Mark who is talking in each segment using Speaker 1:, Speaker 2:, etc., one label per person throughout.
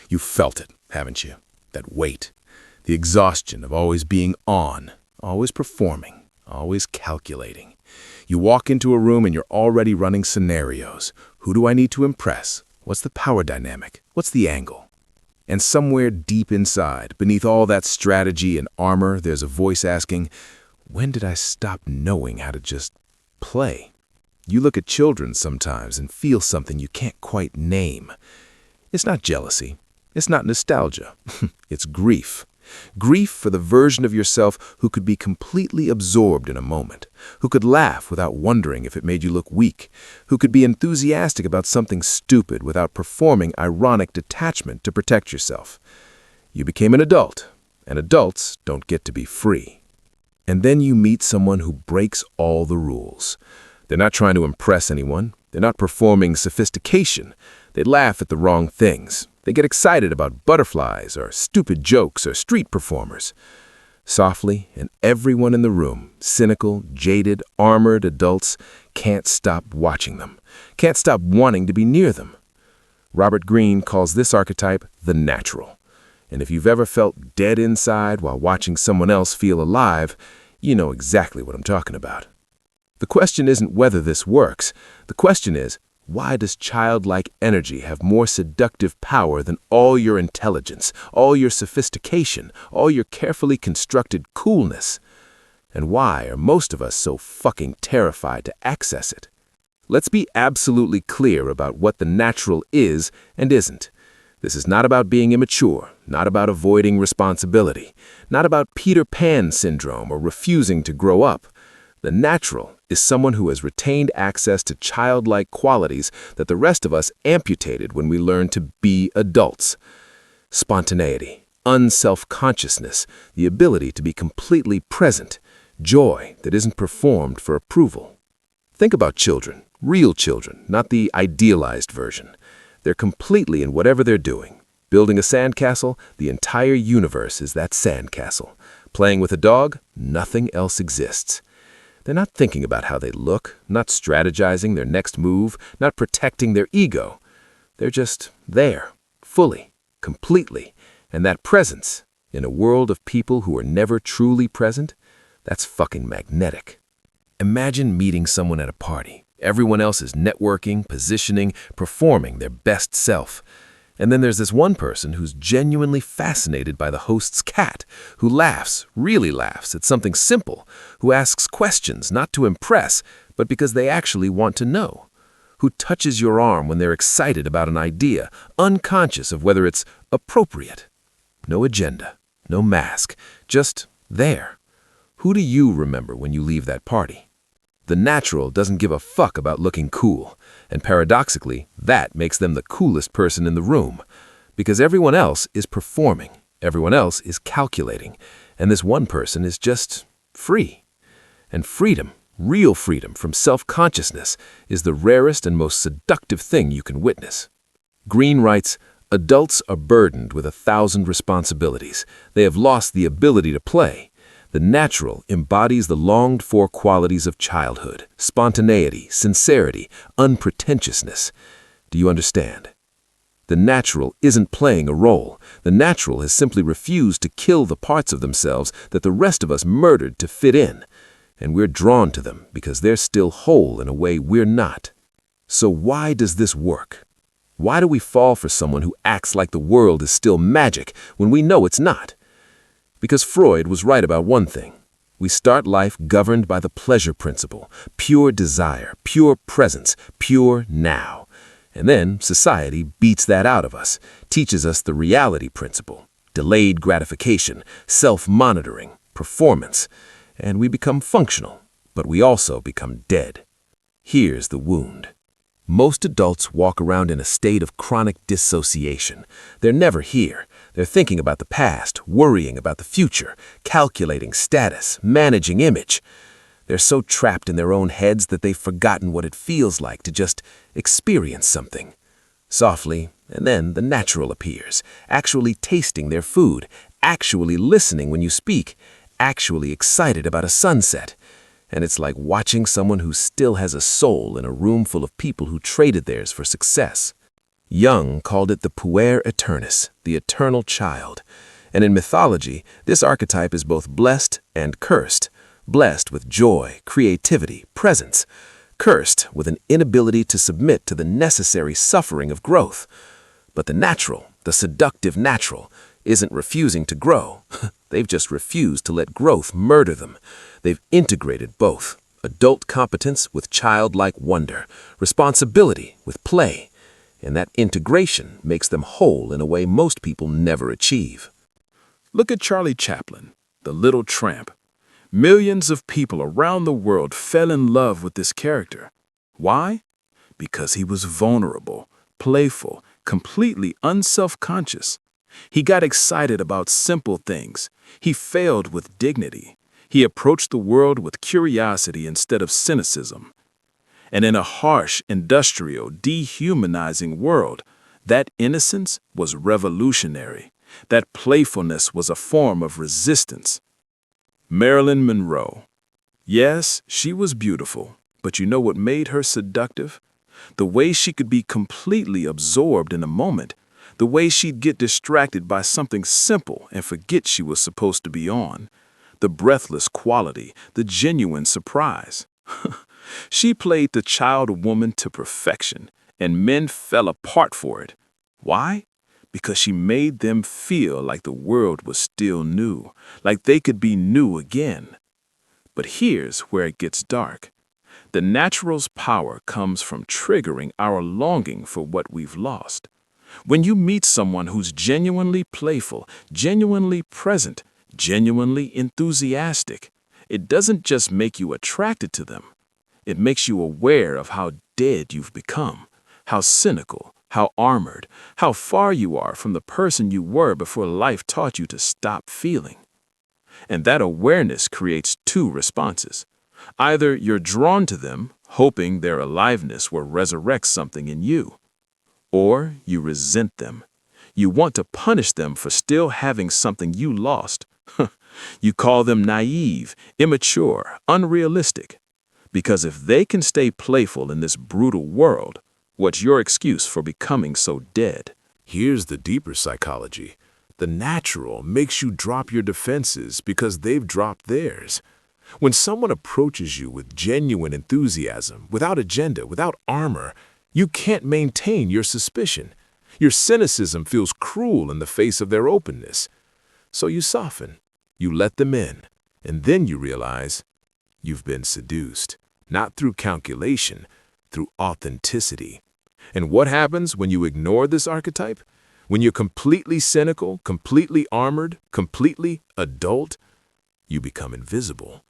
Speaker 1: You felt it, haven't you? That weight. The exhaustion of always being on, always performing, always calculating. You walk into a room and you're already running scenarios. Who do I need to impress? What's the power dynamic? What's the angle? And somewhere deep inside, beneath all that strategy and armor, there's a voice asking, when did I stop knowing how to just play? You look at children sometimes and feel something you can't quite name. It's not jealousy. It's not nostalgia. It's grief. Grief for the version of yourself who could be completely absorbed in a moment, who could laugh without wondering if it made you look weak, who could be enthusiastic about something stupid without performing ironic detachment to protect yourself. You became an adult, and adults don't get to be free. And then you meet someone who breaks all the rules. They're not trying to impress anyone. They're not performing sophistication. They laugh at the wrong things. They get excited about butterflies or stupid jokes or street performers. Softly, and everyone in the room, cynical, jaded, armored adults, can't stop watching them, can't stop wanting to be near them. Robert Greene calls this archetype the natural. And if you've ever felt dead inside while watching someone else feel alive, you know exactly what I'm talking about. The question isn't whether this works. The question is, why does childlike energy have more seductive power than all your intelligence, all your sophistication, all your carefully constructed coolness? And why are most of us so fucking terrified to access it? Let's be absolutely clear about what the natural is and isn't. This is not about being immature, not about avoiding responsibility, not about Peter Pan syndrome or refusing to grow up. The natural is someone who has retained access to childlike qualities that the rest of us amputated when we learned to be adults. Spontaneity, unselfconsciousness, the ability to be completely present, joy that isn't performed for approval. Think about children, real children, not the idealized version. They're completely in whatever they're doing. Building a sandcastle, the entire universe is that sandcastle. Playing with a dog, nothing else exists. They're not thinking about how they look, not strategizing their next move, not protecting their ego. They're just there, fully, completely. And that presence, in a world of people who are never truly present, that's fucking magnetic. Imagine meeting someone at a party. Everyone else is networking, positioning, performing their best self. And then there's this one person who's genuinely fascinated by the host's cat, who laughs, really laughs, at something simple, who asks questions not to impress, but because they actually want to know, who touches your arm when they're excited about an idea, unconscious of whether it's appropriate. No agenda, no mask, just there. Who do you remember when you leave that party? The natural doesn't give a fuck about looking cool, and paradoxically, that makes them the coolest person in the room, because everyone else is performing, everyone else is calculating, and this one person is just free. And freedom, real freedom from self-consciousness, is the rarest and most seductive thing you can witness. Greene writes, adults are burdened with 1,000 responsibilities. They have lost the ability to play. The natural embodies the longed-for qualities of childhood, spontaneity, sincerity, unpretentiousness. Do you understand? The natural isn't playing a role. The natural has simply refused to kill the parts of themselves that the rest of us murdered to fit in. And we're drawn to them because they're still whole in a way we're not. So why does this work? Why do we fall for someone who acts like the world is still magic when we know it's not? Because Freud was right about one thing. We start life governed by the pleasure principle, pure desire, pure presence, pure now. And then society beats that out of us, teaches us the reality principle, delayed gratification, self-monitoring, performance. And we become functional, but we also become dead. Here's the wound. Most adults walk around in a state of chronic dissociation. They're never here. They're thinking about the past, worrying about the future, calculating status, managing image. They're so trapped in their own heads that they've forgotten what it feels like to just experience something. Softly, and then the natural appears, actually tasting their food, actually listening when you speak, actually excited about a sunset. And it's like watching someone who still has a soul in a room full of people who traded theirs for success.
Speaker 2: Jung called it the puer aeternus, the eternal child. And in mythology, this archetype is both blessed and cursed. Blessed with joy, creativity, presence. Cursed with an inability to submit to the necessary suffering of growth. But the natural, the seductive natural, isn't refusing to grow. They've just refused to let growth murder them. They've integrated both. Adult competence with childlike wonder. Responsibility with play. And that integration makes them whole in a way most people never achieve.
Speaker 1: Look at Charlie Chaplin, the little tramp. Millions of people around the world fell in love with this character. Why? Because he was vulnerable, playful, completely unselfconscious. He got excited about simple things. He failed with dignity. He approached the world with curiosity instead of cynicism. And in a harsh, industrial, dehumanizing world, that innocence was revolutionary. That playfulness was a form of resistance. Marilyn Monroe. Yes, she was beautiful, but you know what made her seductive? The way she could be completely absorbed in a moment, the way she'd get distracted by something simple and forget she was supposed to be on, the breathless quality, the genuine surprise. She played the child woman to perfection, and men fell apart for it. Why? Because she made them feel like the world was still new, like they could be new again. But here's where it gets dark. The natural's power comes from triggering our longing for what we've lost. When you meet someone who's genuinely playful, genuinely present, genuinely enthusiastic, it doesn't just make you attracted to them. It makes you aware of how dead you've become, how cynical, how armored, how far you are from the person you were before life taught you to stop feeling. And that awareness creates two responses. Either you're drawn to them, hoping their aliveness will resurrect something in you, or you resent them. You want to punish them for still having something you lost. You call them naive, immature, unrealistic. Because if they can stay playful in this brutal world, what's your excuse for becoming so dead?
Speaker 3: Here's the deeper psychology. The natural makes you drop your defenses because they've dropped theirs. When someone approaches you with genuine enthusiasm, without agenda, without armor, you can't maintain your suspicion. Your cynicism feels cruel in the face of their openness. So you soften, you let them in, and then you realize you've been seduced. Not through calculation, through authenticity. And what happens when you ignore this archetype? When you're completely cynical, completely armored, completely adult, you become invisible.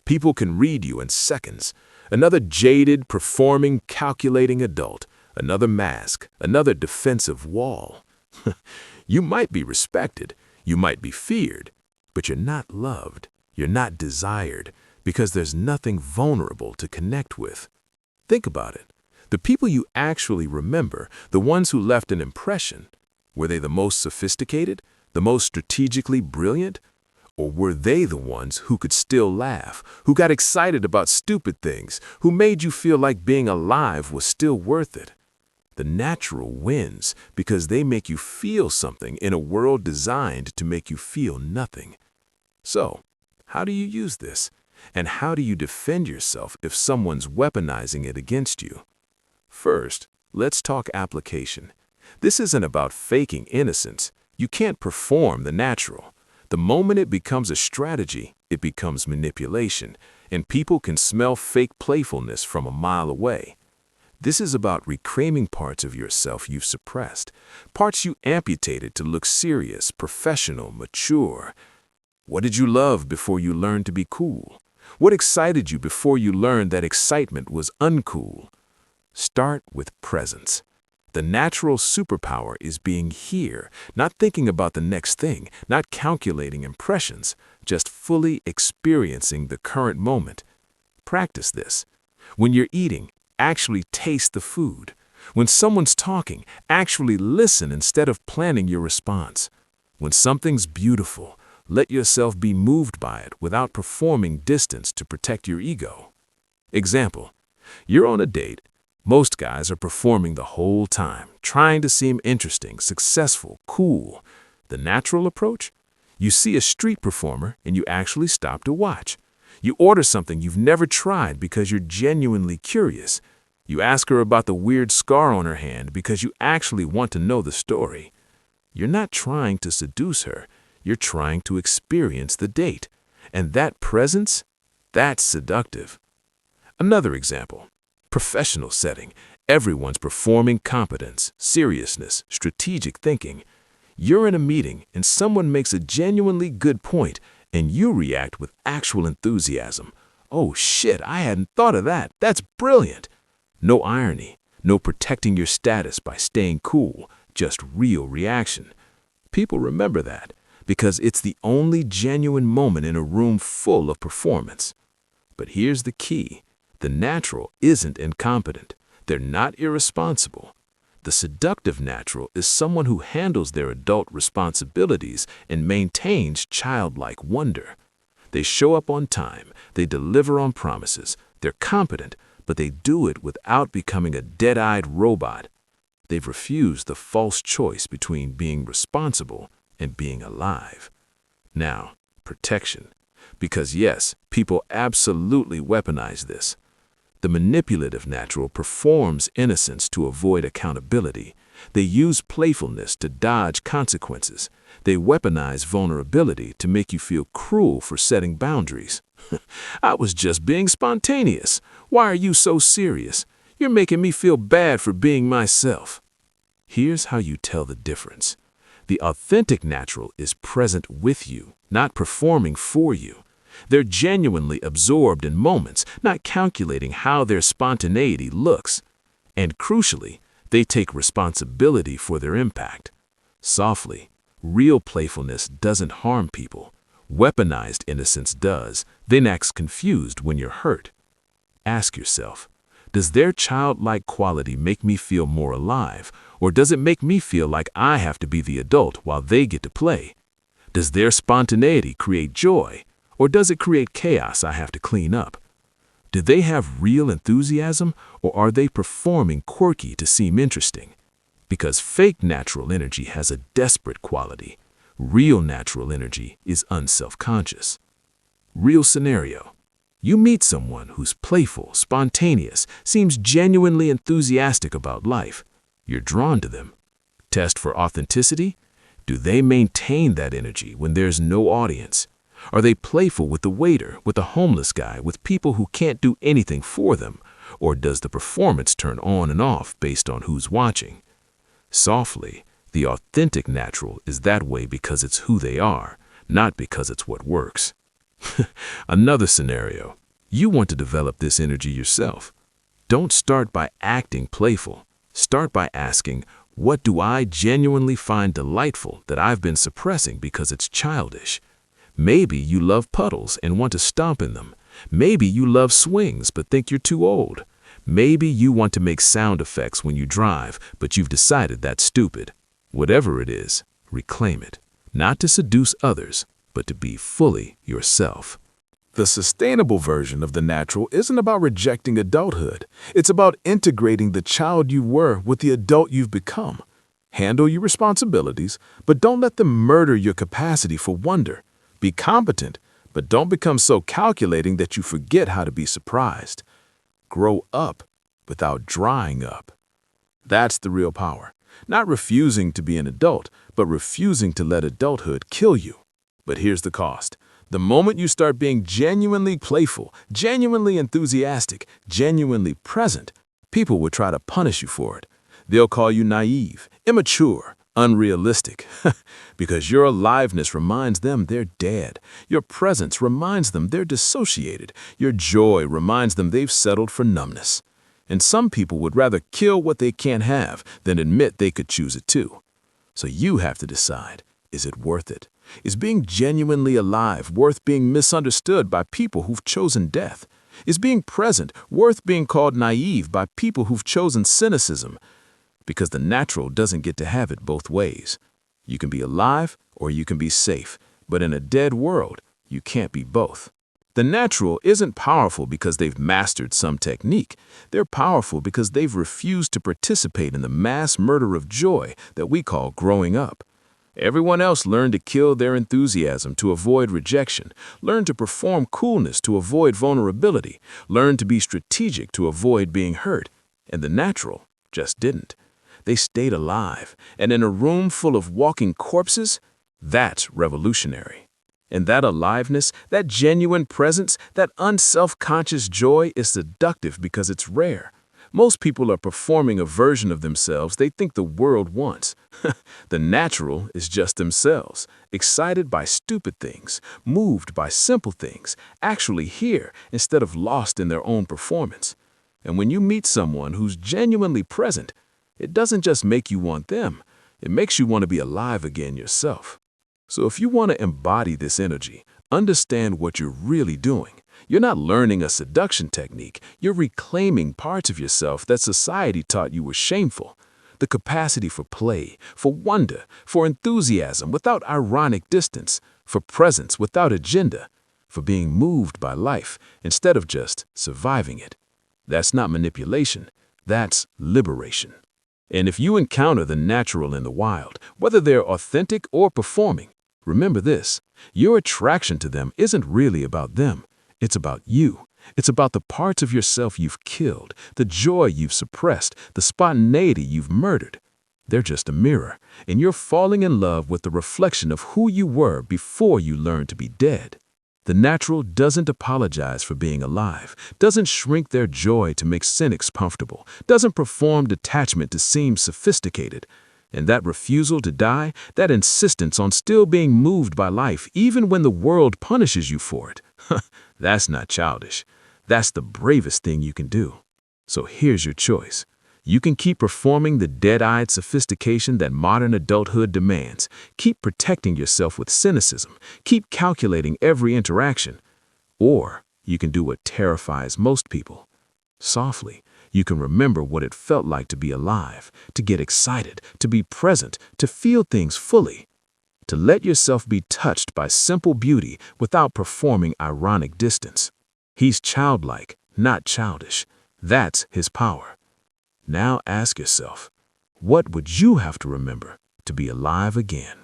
Speaker 3: People can read you in seconds. Another jaded, performing, calculating adult. Another mask, another defensive wall. You might be respected, you might be feared, but you're not loved, you're not desired, because there's nothing vulnerable to connect with. Think about it. The people you actually remember, the ones who left an impression, were they the most sophisticated, the most strategically brilliant? Or were they the ones who could still laugh, who got excited about stupid things, who made you feel like being alive was still worth it? The natural wins because they make you feel something in a world designed to make you feel nothing. So, how do you use this? And how do you defend yourself if someone's weaponizing it against you? First, let's talk application. This isn't about faking innocence. You can't perform the natural. The moment it becomes a strategy, it becomes manipulation, and people can smell fake playfulness from a mile away. This is about reclaiming parts of yourself you've suppressed, parts you amputated to look serious, professional, mature. What did you love before you learned to be cool? What excited you before you learned that excitement was uncool? Start with presence. The natural superpower is being here, not thinking about the next thing, not calculating impressions, just fully experiencing the current moment. Practice this. When you're eating, actually taste the food. When someone's talking, actually listen instead of planning your response. When something's beautiful, let yourself be moved by it without performing distance to protect your ego. Example, you're on a date. Most guys are performing the whole time, trying to seem interesting, successful, cool. The natural approach? You see a street performer and you actually stop to watch. You order something you've never tried because you're genuinely curious. You ask her about the weird scar on her hand because you actually want to know the story. You're not trying to seduce her. You're trying to experience the date. And that presence, that's seductive. Another example. Professional setting. Everyone's performing competence, seriousness, strategic thinking. You're in a meeting and someone makes a genuinely good point and you react with actual enthusiasm. Oh shit, I hadn't thought of that. That's brilliant. No irony, no protecting your status by staying cool, just real reaction. People remember that because it's the only genuine moment in a room full of performance. But here's the key. The natural isn't incompetent. They're not irresponsible. The seductive natural is someone who handles their adult responsibilities and maintains childlike wonder. They show up on time, they deliver on promises, they're competent, but they do it without becoming a dead-eyed robot. They've refused the false choice between being responsible and being alive. Now, protection. Because yes, people absolutely weaponize this. The manipulative natural performs innocence to avoid accountability. They use playfulness to dodge consequences. They weaponize vulnerability to make you feel cruel for setting boundaries. I was just being spontaneous. Why are you so serious? You're making me feel bad for being myself. Here's how you tell the difference. The authentic natural is present with you, not performing for you. They're genuinely absorbed in moments, not calculating how their spontaneity looks. And crucially, they take responsibility for their impact. Softly, real playfulness doesn't harm people. Weaponized innocence does, then acts confused when you're hurt. Ask yourself, does their childlike quality make me feel more alive, or does it make me feel like I have to be the adult while they get to play? Does their spontaneity create joy, or does it create chaos I have to clean up? Do they have real enthusiasm, or are they performing quirky to seem interesting? Because fake natural energy has a desperate quality. Real natural energy is unselfconscious. Real scenario. You meet someone who's playful, spontaneous, seems genuinely enthusiastic about life. You're drawn to them. Test for authenticity. Do they maintain that energy when there's no audience? Are they playful with the waiter, with the homeless guy, with people who can't do anything for them? Or does the performance turn on and off based on who's watching? Softly, the authentic natural is that way because it's who they are, not because it's what works. Another scenario. You want to develop this energy yourself. Don't start by acting playful. Start by asking, what do I genuinely find delightful that I've been suppressing because it's childish? Maybe you love puddles and want to stomp in them. Maybe you love swings but think you're too old. Maybe you want to make sound effects when you drive, but you've decided that's stupid. Whatever it is, reclaim it. Not to seduce others, but to be fully yourself.
Speaker 1: The sustainable version of the natural isn't about rejecting adulthood. It's about integrating the child you were with the adult you've become. Handle your responsibilities, but don't let them murder your capacity for wonder. Be competent, but don't become so calculating that you forget how to be surprised. Grow up without drying up. That's the real power. Not refusing to be an adult, but refusing to let adulthood kill you. But here's the cost. The moment you start being genuinely playful, genuinely enthusiastic, genuinely present, people will try to punish you for it. They'll call you naive, immature, unrealistic, because your aliveness reminds them they're dead. Your presence reminds them they're dissociated. Your joy reminds them they've settled for numbness. And some people would rather kill what they can't have than admit they could choose it too. So you have to decide, is it worth it? Is being genuinely alive worth being misunderstood by people who've chosen death? Is being present worth being called naive by people who've chosen cynicism? Because the natural doesn't get to have it both ways. You can be alive or you can be safe, but in a dead world, you can't be both. The
Speaker 2: The natural isn't powerful because they've mastered some technique. They're powerful because they've refused to participate in the mass murder of joy that we call growing up. Everyone else learned to kill their enthusiasm to avoid rejection, learned to perform coolness to avoid vulnerability, learned to be strategic to avoid being hurt, and the natural just didn't. They stayed alive, and in a room full of walking corpses, that's revolutionary. And that aliveness, that genuine presence, that unselfconscious joy is seductive because it's rare. Most people are performing a version of themselves they think the world wants. The natural is just themselves, excited by stupid things, moved by simple things, actually here instead of lost in their own performance. And when you meet someone who's genuinely present, it doesn't just make you want them, it makes you want to be alive again yourself. So if you want to embody this energy, understand what you're really doing. You're not learning a seduction technique, you're reclaiming parts of yourself that society taught you were shameful. The capacity for play, for wonder, for enthusiasm without ironic distance, for presence without agenda, for being moved by life instead of just surviving it. That's not manipulation, that's liberation. And if you encounter the natural in the wild, whether they're authentic or performing, remember this, your attraction to them isn't really about them. It's about you. It's about the parts of yourself you've killed, the joy you've suppressed, the spontaneity you've murdered. They're just a mirror, and you're falling in love with the reflection of who you were before you learned to be dead. The natural doesn't apologize for being alive, doesn't shrink their joy to make cynics comfortable, doesn't perform detachment to seem sophisticated. And that refusal to die, that insistence on still being moved by life even when the world punishes you for it, that's not childish. That's the bravest thing you can do. So here's your choice. You can keep performing the dead-eyed sophistication that modern adulthood demands, keep protecting yourself with cynicism, keep calculating every interaction. Or you can do what terrifies most people. Softly, you can remember what it felt like to be alive, to get excited, to be present, to feel things fully, to let yourself be touched by simple beauty without performing ironic distance. He's childlike, not childish. That's his power. Now ask yourself, what would you have to remember to be alive again?